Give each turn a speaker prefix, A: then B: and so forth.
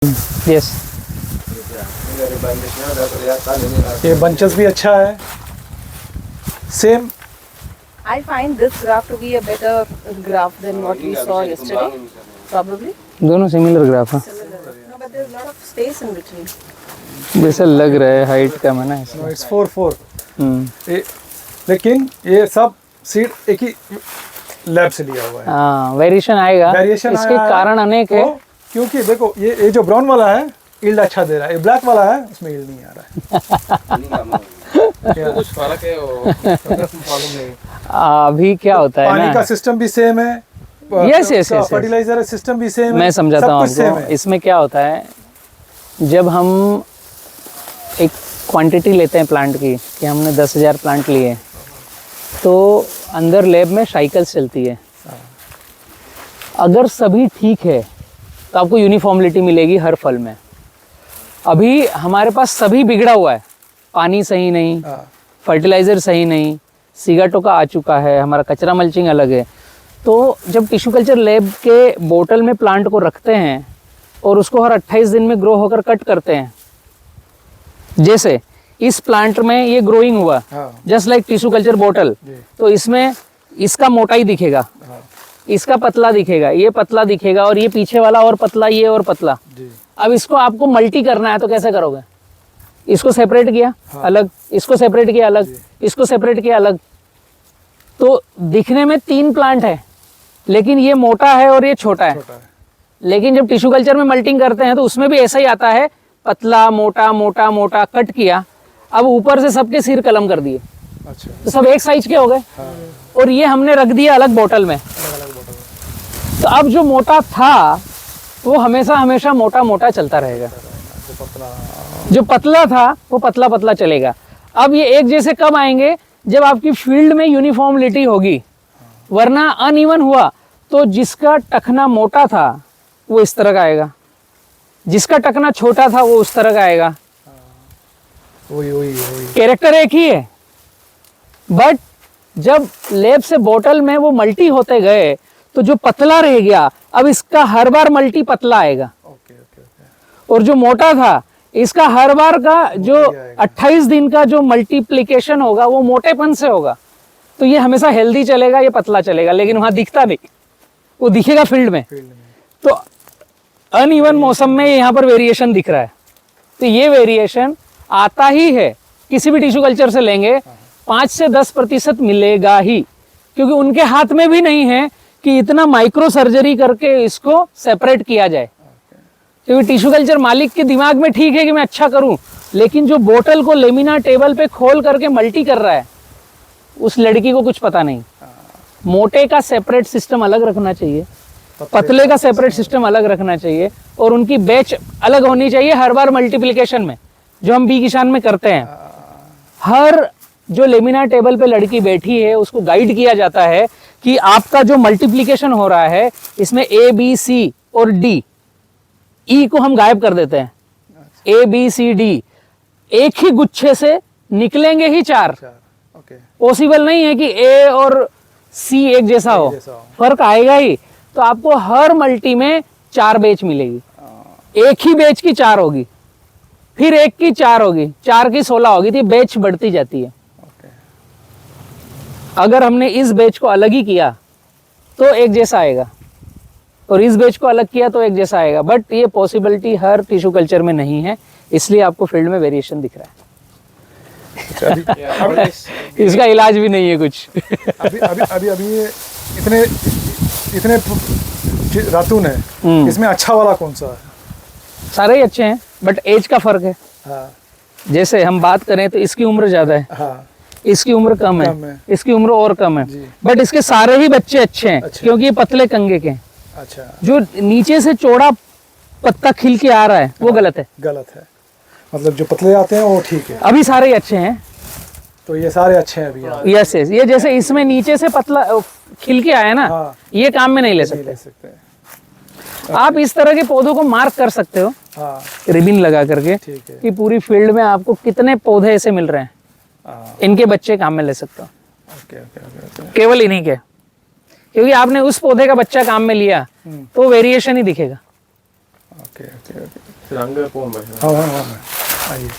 A: Yes,
B: ये bunches भी अच्छा है। Same
C: I find this graph to be a better graph than what we saw yesterday. Probably.
A: दोनों similar graph है।
C: No, but there's a lot of space in between.
A: जैसे लग रहा है हाइट कम है ना इसलिए।
B: इट्स 4-4।
A: हम्म,
B: लेकिन ये सब सीड एक ही लैब से लिया हुआ है।
A: हाँ वेरिएशन आएगा।
B: वेरिएशन
A: इसके
B: आया है,
A: कारण अनेक है।
B: तो क्योंकि देखो ये जो ब्राउन वाला है यील्ड अच्छा दे रहा है, ये ब्लैक वाला है उसमें यील्ड नहीं आ रहा है।
D: कुछ फर्क है मालूम नहीं।
A: अभी क्या होता है
B: पानी
A: ना,
B: का सिस्टम भी सेम है।
A: Yes yes yes,
B: fertilizer system भी सेम है।
A: मैं समझाता
B: सब
A: हूँ
B: कुछ सेम
A: आपको।
B: है।
A: इसमें क्या होता है, जब हम एक क्वांटिटी लेते हैं प्लांट की कि हमने 10,000 प्लांट लिए, तो अंदर लैब में साइकिल्स चलती है। अगर सभी ठीक है तो आपको यूनिफॉर्मिलिटी मिलेगी हर फल में। अभी हमारे पास सभी बिगड़ा हुआ है, पानी सही नहीं, फर्टिलाइज़र सही नहीं, सिगाटोका आ चुका है, हमारा कचरा मल्चिंग अलग है। तो जब टिश्यू कल्चर लैब के बोतल में प्लांट को रखते हैं और उसको हर 28 दिन में ग्रो होकर कट करते हैं, जैसे इस प्लांट में ये ग्रोइंग हुआ जस्ट लाइक टिश्यू कल्चर बोतल, तो इसमें इसका मोटाई दिखेगा, इसका पतला दिखेगा, ये पतला दिखेगा, और ये पीछे वाला और पतला, ये और पतला। अब इसको आपको मल्टी करना है तो कैसे करोगे? इसको सेपरेट किया अलग, इसको सेपरेट किया अलग, इसको सेपरेट किया अलग, तो दिखने में 3 प्लांट है, लेकिन ये मोटा है और ये छोटा है। लेकिन जब टिश्यू कल्चर में मल्टिंग करते हैं तो उसमें भी ऐसा ही आता है, पतला मोटा मोटा मोटा कट किया, अब ऊपर से सबके सिर कलम कर दिए।
B: अच्छा।
A: तो सब एक साइज के हो गए। और ये हमने रख दिया अलग बोतल में। तो अब जो मोटा था वो हमेशा हमेशा मोटा मोटा चलता रहेगा, जो पतला था वो पतला पतला चलेगा। अब ये एक जैसे कब आएंगे? जब आपकी फील्ड में यूनिफॉर्मिलिटी होगी, वरना अनइवन हुआ तो जिसका टखना मोटा था वो इस तरह का आएगा, जिसका टखना छोटा था वो उस तरह का आएगा।
B: वही
A: कैरेक्टर एक ही है, बट जब लैब से बोतल में वो मल्टी होते गए तो जो पतला रह गया, अब इसका हर बार मल्टी पतला आएगा। और जो मोटा था इसका हर बार का जो 28 दिन का जो मल्टीप्लिकेशन होगा वो मोटेपन से होगा। तो ये हमेशा हेल्दी चलेगा, ये पतला चलेगा, लेकिन वहां दिखता नहीं, वो दिखेगा फील्ड में। तो अनइवन मौसम में यहाँ पर वेरिएशन दिख रहा है। तो ये वेरिएशन आता ही है, किसी भी टिश्यू कल्चर से लेंगे 5 से 10% मिलेगा ही, क्योंकि उनके हाथ में भी नहीं है कि इतना माइक्रो सर्जरी करके इसको सेपरेट किया जाए। क्योंकि टिश्यू कल्चर मालिक के दिमाग में ठीक है कि मैं अच्छा करूं, लेकिन जो बोतल को लेमिना टेबल पे खोल करके मल्टी कर रहा है, उस लड़की को कुछ पता नहीं। मोटे का सेपरेट सिस्टम अलग रखना चाहिए, पतले का सेपरेट सिस्टम अलग रखना चाहिए, और उनकी बैच अलग होनी चाहिए हर बार मल्टीप्लिकेशन में, जो हम बी किसान में करते हैं। हर जो लेमिना टेबल पे लड़की बैठी है उसको गाइड किया जाता है कि आपका जो मल्टीप्लिकेशन हो रहा है इसमें A B C और D, E को हम गायब कर देते हैं। A B C D एक ही गुच्छे से निकलेंगे ही 4। पॉसिबल नहीं है कि A और C एक जैसा हो, फर्क आएगा ही। तो आपको हर मल्टी में 4 बैच मिलेगी। एक ही बैच की 4 होगी, फिर एक की 4 होगी, 4 की 16 होगी, तो बैच बढ़ती जाती है। अगर हमने इस बैच को अलग ही किया तो एक जैसा आएगा, और इस बैच को अलग किया तो एक जैसा आएगा, बट ये पॉसिबिलिटी हर टिश्यू कल्चर में नहीं है, इसलिए आपको फील्ड में वेरिएशन दिख रहा है। इसका इलाज भी नहीं है कुछ।
B: अभी इतने रातून है, इसमें अच्छा वाला कौन सा है?
A: सारे ही अच्छे हैं, बट एज का फर्क है। जैसे हम बात करें तो इसकी उम्र ज्यादा है, इसकी उम्र कम है, इसकी उम्र और कम है, बट इसके सारे ही बच्चे अच्छे हैं। क्योंकि ये पतले कंगे के हैं।
B: अच्छा।
A: जो नीचे से चौड़ा पत्ता खिल के आ रहा है वो गलत है।
B: मतलब जो पतले आते हैं वो ठीक है।
A: अभी सारे ही अच्छे हैं,
B: तो ये सारे अच्छे हैं अभी।
A: यस यस, ये जैसे इसमें नीचे से पतला खिल के आया ना, ये काम में नहीं ले सकते। आप इस तरह के पौधों को मार्क कर सकते हो रिबिन लगा करके कि पूरी फील्ड में आपको कितने पौधे ऐसे मिल रहे हैं, इनके बच्चे काम में ले सकते हो। केवल इन्हीं के, क्योंकि आपने उस पौधे का बच्चा काम में लिया तो वेरिएशन ही दिखेगा।
B: ओके ओके ओके
D: फिर अंदर कौन बैठा
B: हाँ हाँ हाँ आइए